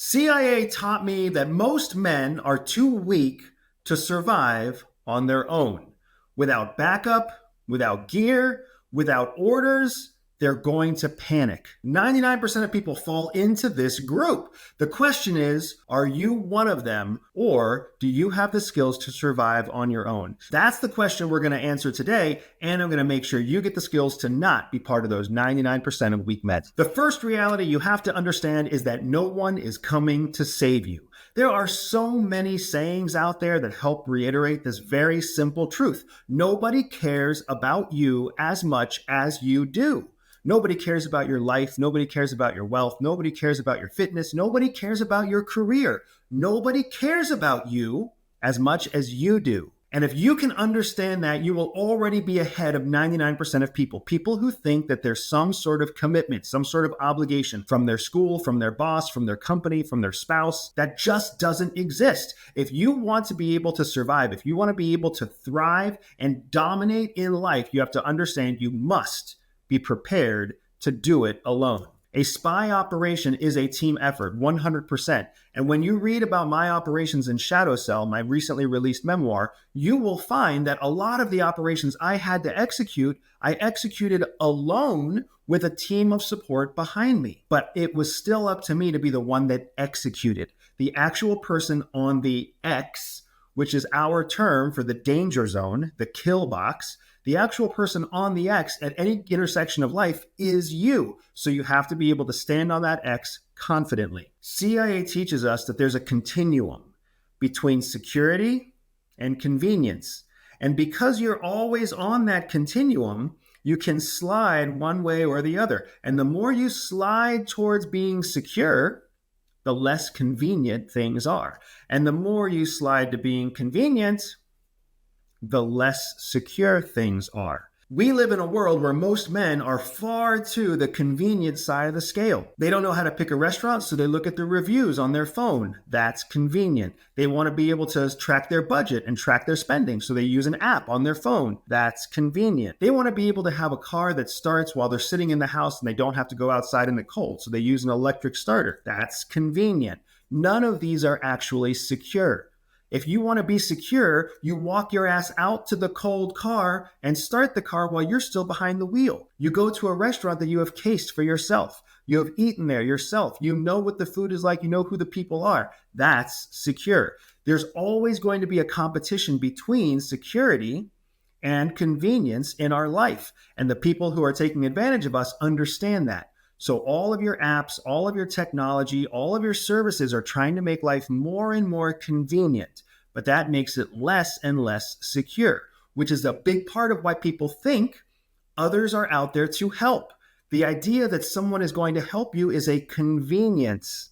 CIA taught me that most men are too weak to survive on their own. Without backup, without gear, without orders, they're going to panic. 99% of people fall into this group. The question is, are you one of them, or do you have the skills to survive on your own? That's the question we're going to answer today, and I'm going to make sure you get the skills to not be part of those 99% of weak men. The first reality you have to understand is that no one is coming to save you. There are so many sayings out there that help reiterate this very simple truth. Nobody cares about you as much as you do. Nobody cares about your life. Nobody cares about your wealth. Nobody cares about your fitness. Nobody cares about your career. Nobody cares about you as much as you do. And if you can understand that, you will already be ahead of 99% of people. People who think that there's some sort of commitment, some sort of obligation from their school, from their boss, from their company, from their spouse, that just doesn't exist. If you want to be able to survive, if you want to be able to thrive and dominate in life, you have to understand you must be prepared to do it alone. A spy operation is a team effort, 100%. And when you read about my operations in Shadow Cell, my recently released memoir, you will find that a lot of the operations I had to execute, I executed alone with a team of support behind me. But it was still up to me to be the one that executed. The actual person on the X, which is our term for the danger zone, the kill box, the actual person on the X at any intersection of life is you. So you have to be able to stand on that X confidently. CIA teaches us that there's a continuum between security and convenience. And because you're always on that continuum, you can slide one way or the other. And the more you slide towards being secure, the less convenient things are. And the more you slide to being convenient, the less secure things are. We live in a world where most men are far to the convenient side of the scale. They don't know how to pick a restaurant, so they look at the reviews on their phone. That's convenient. They want to be able to track their budget and track their spending, so they use an app on their phone. That's convenient. They want to be able to have a car that starts while they're sitting in the house and they don't have to go outside in the cold, so they use an electric starter. That's convenient. None of these are actually secure. If you want to be secure, you walk your ass out to the cold car and start the car while you're still behind the wheel. You go to a restaurant that you have cased for yourself. You have eaten there yourself. You know what the food is like. You know who the people are. That's secure. There's always going to be a competition between security and convenience in our life. And the people who are taking advantage of us understand that. So all of your apps, all of your technology, all of your services are trying to make life more and more convenient, but that makes it less and less secure, which is a big part of why people think others are out there to help. The idea that someone is going to help you is a convenience.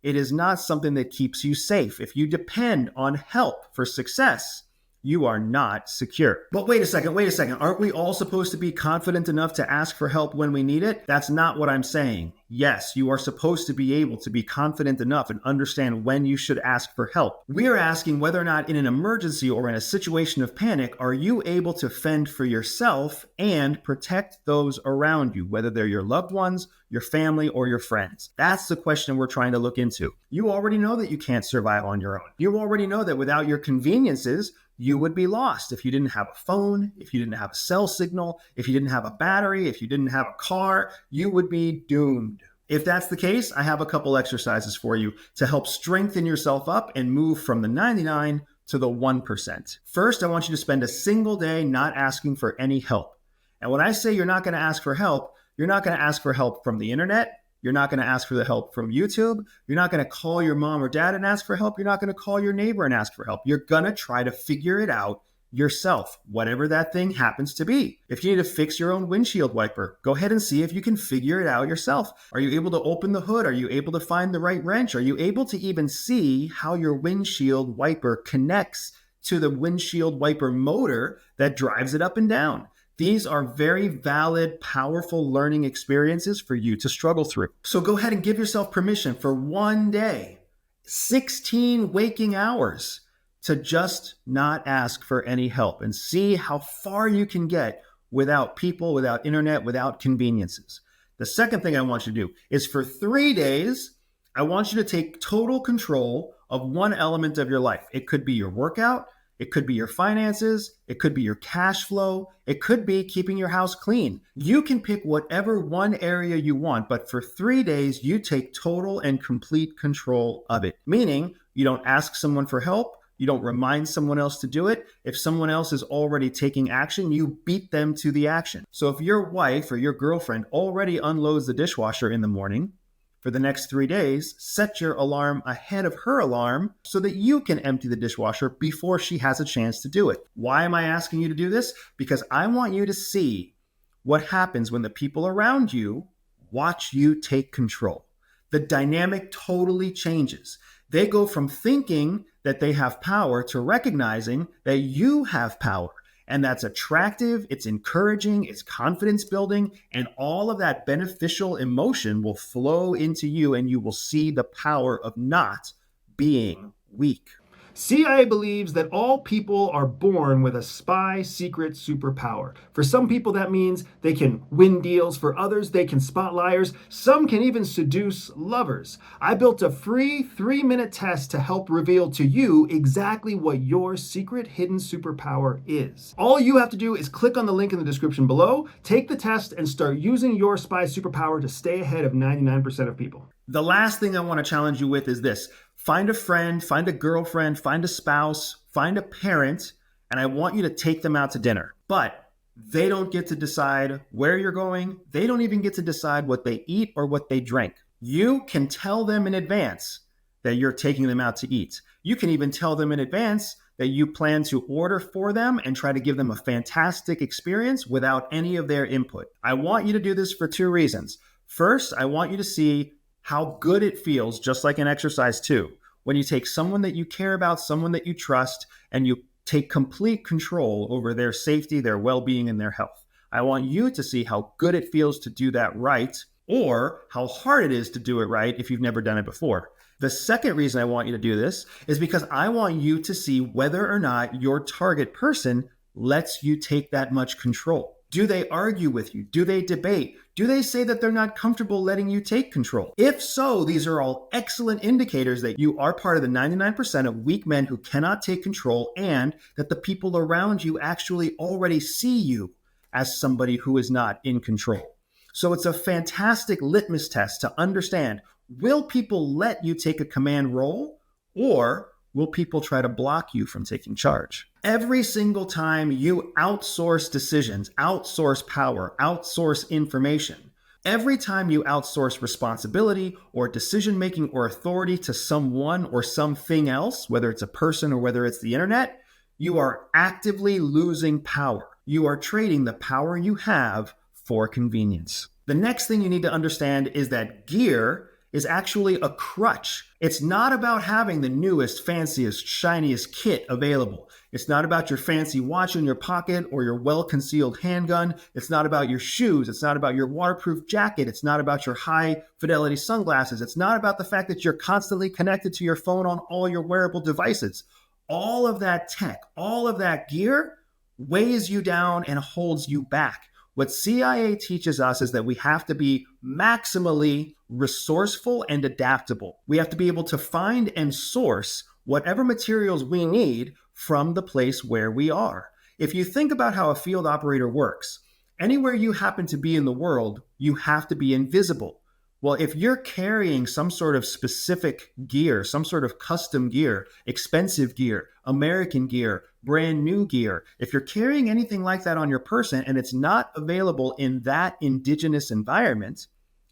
It is not something that keeps you safe. If you depend on help for success, you are not secure. But wait a second. Aren't we all supposed to be confident enough to ask for help when we need it? That's not what I'm saying. Yes, you are supposed to be able to be confident enough and understand when you should ask for help. We are asking whether or not in an emergency or in a situation of panic, are you able to fend for yourself and protect those around you, whether they're your loved ones, your family, or your friends? That's the question we're trying to look into. You already know that you can't survive on your own. You already know that without your conveniences, you would be lost if you didn't have a phone, if you didn't have a cell signal, if you didn't have a battery, if you didn't have a car, you would be doomed. If that's the case, I have a couple exercises for you to help strengthen yourself up and move from the 99 to the 1%. First, I want you to spend a single day not asking for any help. And when I say you're not going to ask for help, you're not going to ask for help from the internet. You're not going to ask for the help from YouTube. You're not going to call your mom or dad and ask for help. You're not going to call your neighbor and ask for help. You're going to try to figure it out yourself, whatever that thing happens to be. If you need to fix your own windshield wiper, go ahead and see if you can figure it out yourself. Are you able to open the hood? Are you able to find the right wrench? Are you able to even see how your windshield wiper connects to the windshield wiper motor that drives it up and down? These are very valid, powerful learning experiences for you to struggle through. So go ahead and give yourself permission for one day, 16 waking hours, to just not ask for any help and see how far you can get without people, without internet, without conveniences. The second thing I want you to do is for 3 days, I want you to take total control of one element of your life. It could be your workout, it could be your finances, it could be your cash flow, it could be keeping your house clean. You can pick whatever one area you want, but for 3 days, you take total and complete control of it. Meaning, you don't ask someone for help, you don't remind someone else to do it. If someone else is already taking action, you beat them to the action. So if your wife or your girlfriend already unloads the dishwasher in the morning, for the next 3 days, set your alarm ahead of her alarm so that you can empty the dishwasher before she has a chance to do it. Why am I asking you to do this? Because I want you to see what happens when the people around you watch you take control. The dynamic totally changes. They go from thinking that they have power to recognizing that you have power. And that's attractive, it's encouraging, it's confidence building, and all of that beneficial emotion will flow into you and you will see the power of not being weak. CIA believes that all people are born with a spy secret superpower. For some people, that means they can win deals. For others, they can spot liars. Some can even seduce lovers. I built a free 3-minute test to help reveal to you exactly what your secret hidden superpower is. All you have to do is click on the link in the description below, take the test, and start using your spy superpower to stay ahead of 99% of people. The last thing I want to challenge you with is this. Find a friend, find a girlfriend, find a spouse, find a parent, and I want you to take them out to dinner. But they don't get to decide where you're going. They don't even get to decide what they eat or what they drink. You can tell them in advance that you're taking them out to eat. You can even tell them in advance that you plan to order for them and try to give them a fantastic experience without any of their input. I want you to do this for 2 reasons. First, I want you to see how good it feels, just like in exercise 2, when you take someone that you care about, someone that you trust, and you take complete control over their safety, their well-being, and their health. I want you to see how good it feels to do that right, or how hard it is to do it right if you've never done it before. The second reason I want you to do this is because I want you to see whether or not your target person lets you take that much control. Do they argue with you? Do they debate? Do they say that they're not comfortable letting you take control? If so, these are all excellent indicators that you are part of the 99% of weak men who cannot take control, and that the people around you actually already see you as somebody who is not in control. So it's a fantastic litmus test to understand, will people let you take a command role, or will people try to block you from taking charge? Every single time you outsource decisions, outsource power, outsource information, every time you outsource responsibility or decision-making or authority to someone or something else, whether it's a person or whether it's the internet, you are actively losing power. You are trading the power you have for convenience. The next thing you need to understand is that gear is actually a crutch. It's not about having the newest, fanciest, shiniest kit available. It's not about your fancy watch in your pocket or your well-concealed handgun. It's not about your shoes. It's not about your waterproof jacket. It's not about your high-fidelity sunglasses. It's not about the fact that you're constantly connected to your phone on all your wearable devices. All of that tech, all of that gear weighs you down and holds you back. What CIA teaches us is that we have to be maximally resourceful and adaptable. We have to be able to find and source whatever materials we need from the place where we are. If you think about how a field operator works, anywhere you happen to be in the world, you have to be invisible. Well, if you're carrying some sort of specific gear, some sort of custom gear, expensive gear, American gear, brand new gear, if you're carrying anything like that on your person and it's not available in that indigenous environment,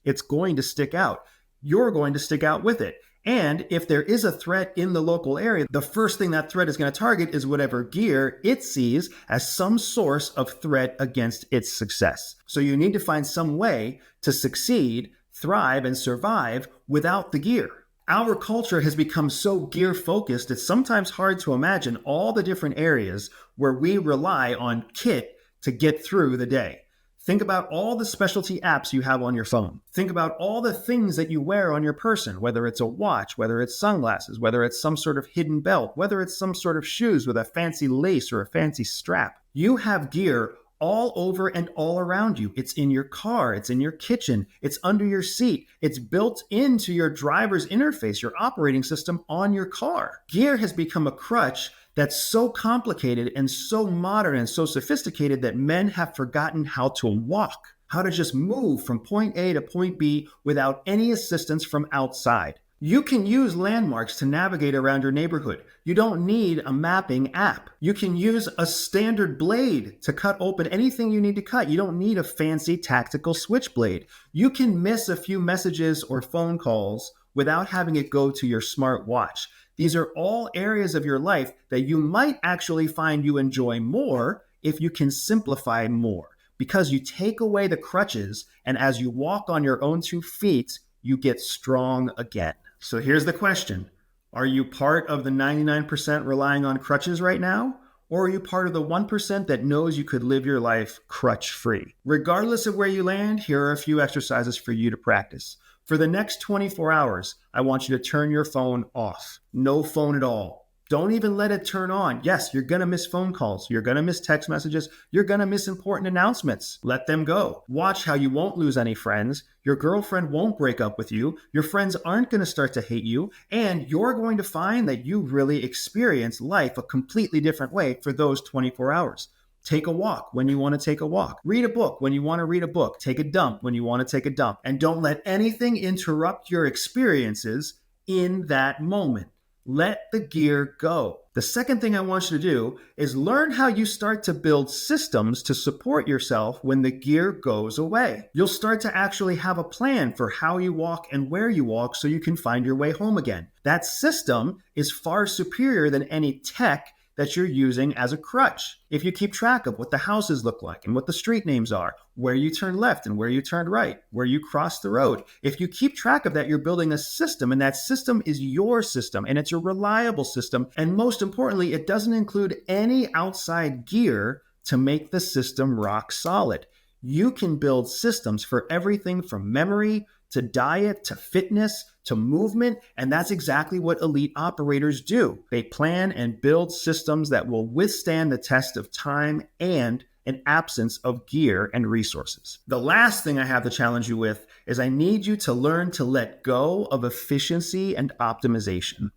it's going to stick out. You're going to stick out with it. And if there is a threat in the local area, the first thing that threat is going to target is whatever gear it sees as some source of threat against its success. So you need to find some way to succeed, thrive, and survive without the gear. Our culture has become so gear-focused, it's sometimes hard to imagine all the different areas where we rely on kit to get through the day. Think about all the specialty apps you have on your phone. Think about all the things that you wear on your person, whether it's a watch, whether it's sunglasses, whether it's some sort of hidden belt, whether it's some sort of shoes with a fancy lace or a fancy strap. You have gear all over and all around you. It's in your car, it's in your kitchen, it's under your seat, it's built into your driver's interface, your operating system on your car. Gear has become a crutch that's so complicated and so modern and so sophisticated that men have forgotten how to walk, how to just move from point A to point B without any assistance from outside. You can use landmarks to navigate around your neighborhood. You don't need a mapping app. You can use a standard blade to cut open anything you need to cut. You don't need a fancy tactical switchblade. You can miss a few messages or phone calls without having it go to your smart watch. These are all areas of your life that you might actually find you enjoy more if you can simplify more, because you take away the crutches, and as you walk on your own 2 feet, you get strong again. So here's the question. Are you part of the 99% relying on crutches right now? Or are you part of the 1% that knows you could live your life crutch-free? Regardless of where you land, here are a few exercises for you to practice. For the next 24 hours, I want you to turn your phone off. No phone at all. Don't even let it turn on. Yes, you're going to miss phone calls. You're going to miss text messages. You're going to miss important announcements. Let them go. Watch how you won't lose any friends. Your girlfriend won't break up with you. Your friends aren't going to start to hate you. And you're going to find that you really experience life a completely different way for those 24 hours. Take a walk when you want to take a walk. Read a book when you want to read a book. Take a dump when you want to take a dump. And don't let anything interrupt your experiences in that moment. Let the gear go. The second thing I want you to do is learn how you start to build systems to support yourself when the gear goes away. You'll start to actually have a plan for how you walk and where you walk so you can find your way home again. That system is far superior than any tech that you're using as a crutch. If you keep track of what the houses look like and what the street names are, where you turn left and where you turn right, where you cross the road, if you keep track of that, you're building a system, and that system is your system, and it's a reliable system. And most importantly, it doesn't include any outside gear to make the system rock solid. You can build systems for everything from memory to diet, to fitness, to movement, and that's exactly what elite operators do. They plan and build systems that will withstand the test of time and an absence of gear and resources. The last thing I have to challenge you with is I need you to learn to let go of efficiency and optimization.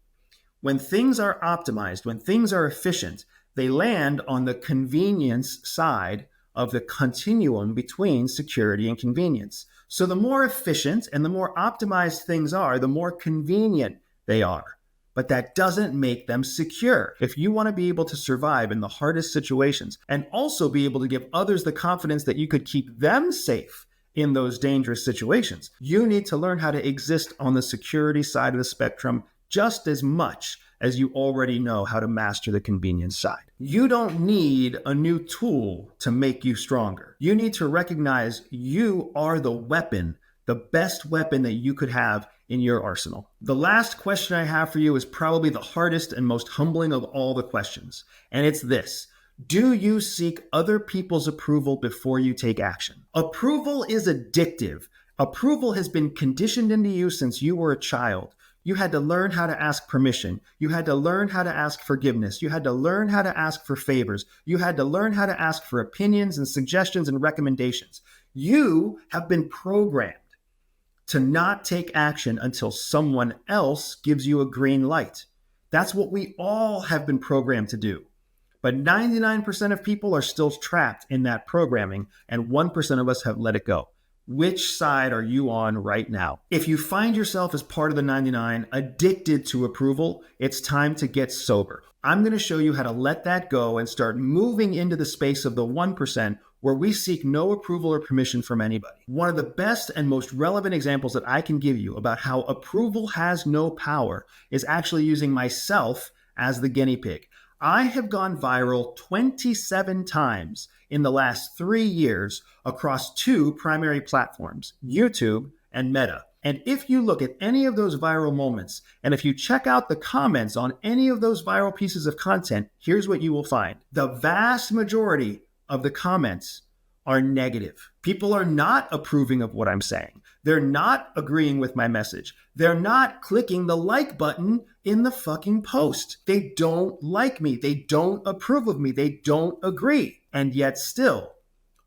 When things are optimized, when things are efficient, they land on the convenience side of the continuum between security and convenience. So the more efficient and the more optimized things are, the more convenient they are. But that doesn't make them secure. If you want to be able to survive in the hardest situations and also be able to give others the confidence that you could keep them safe in those dangerous situations, you need to learn how to exist on the security side of the spectrum just as much as you already know how to master the convenience side. You don't need a new tool to make you stronger. You need to recognize you are the weapon, the best weapon that you could have in your arsenal. The last question I have for you is probably the hardest and most humbling of all the questions, and it's this. Do you seek other people's approval before you take action? Approval is addictive. Approval has been conditioned into you since you were a child. You had to learn how to ask permission. You had to learn how to ask forgiveness. You had to learn how to ask for favors. You had to learn how to ask for opinions and suggestions and recommendations. You have been programmed to not take action until someone else gives you a green light. That's what we all have been programmed to do. But 99% of people are still trapped in that programming, and 1% of us have let it go. Which side are you on right now? If you find yourself as part of the 99, addicted to approval, it's time to get sober. I'm going to show you how to let that go and start moving into the space of the 1% where we seek no approval or permission from anybody. One of the best and most relevant examples that I can give you about how approval has no power is actually using myself as the guinea pig. I have gone viral 27 times in the last 3 years across 2 primary platforms, YouTube and Meta. And if you look at any of those viral moments, and if you check out the comments on any of those viral pieces of content, here's what you will find. The vast majority of the comments are negative. People are not approving of what I'm saying. They're not agreeing with my message. They're not clicking the like button in the fucking post. They don't like me. They don't approve of me. They don't agree. And yet still,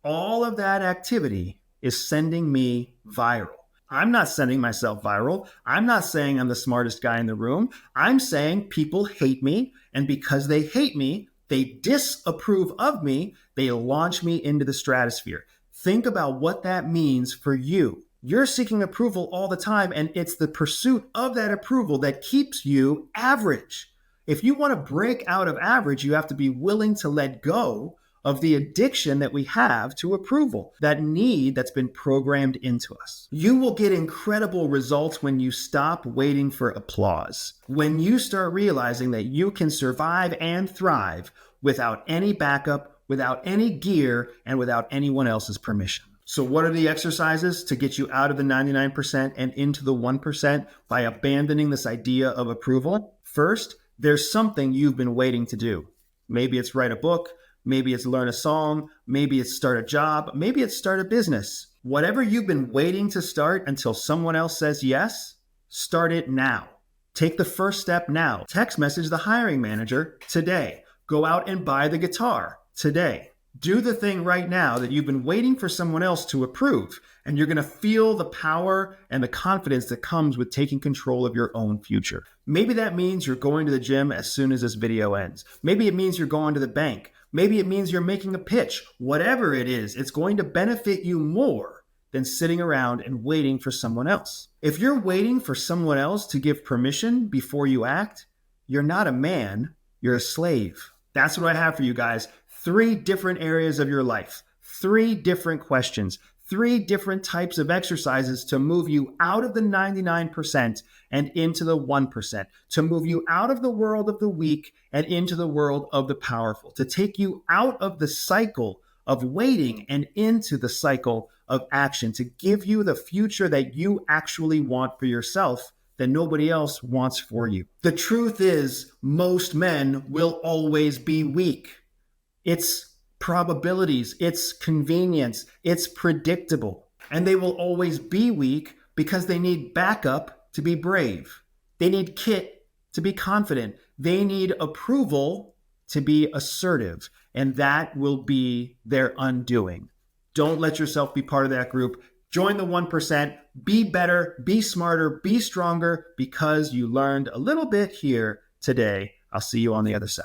all of that activity is sending me viral. I'm not sending myself viral. I'm not saying I'm the smartest guy in the room. I'm saying people hate me. And because they hate me, they disapprove of me. They launch me into the stratosphere. Think about what that means for you. You're seeking approval all the time, and it's the pursuit of that approval that keeps you average. If you want to break out of average, you have to be willing to let go of the addiction that we have to approval, that need that's been programmed into us. You will get incredible results when you stop waiting for applause, when you start realizing that you can survive and thrive without any backup, without any gear, and without anyone else's permission. So what are the exercises to get you out of the 99% and into the 1% by abandoning this idea of approval? First, there's something you've been waiting to do. Maybe it's write a book, maybe it's learn a song, maybe it's start a job, maybe it's start a business. Whatever you've been waiting to start until someone else says yes, start it now. Take the first step now. Text message the hiring manager today. Go out and buy the guitar today. Do the thing right now that you've been waiting for someone else to approve, and you're going to feel the power and the confidence that comes with taking control of your own future. Maybe that means you're going to the gym as soon as this video ends. Maybe it means you're going to the bank. Maybe it means you're making a pitch. Whatever it is, it's going to benefit you more than sitting around and waiting for someone else. If you're waiting for someone else to give permission before you act, you're not a man, you're a slave. That's what I have for you guys. 3 different areas of your life, 3 different questions, 3 different types of exercises to move you out of the 99% and into the 1%, to move you out of the world of the weak and into the world of the powerful, to take you out of the cycle of waiting and into the cycle of action, to give you the future that you actually want for yourself that nobody else wants for you. The truth is, most men will always be weak. It's probabilities, it's convenience, it's predictable. And they will always be weak because they need backup to be brave. They need kit to be confident. They need approval to be assertive. And that will be their undoing. Don't let yourself be part of that group. Join the 1%. Be better, be smarter, be stronger because you learned a little bit here today. I'll see you on the other side.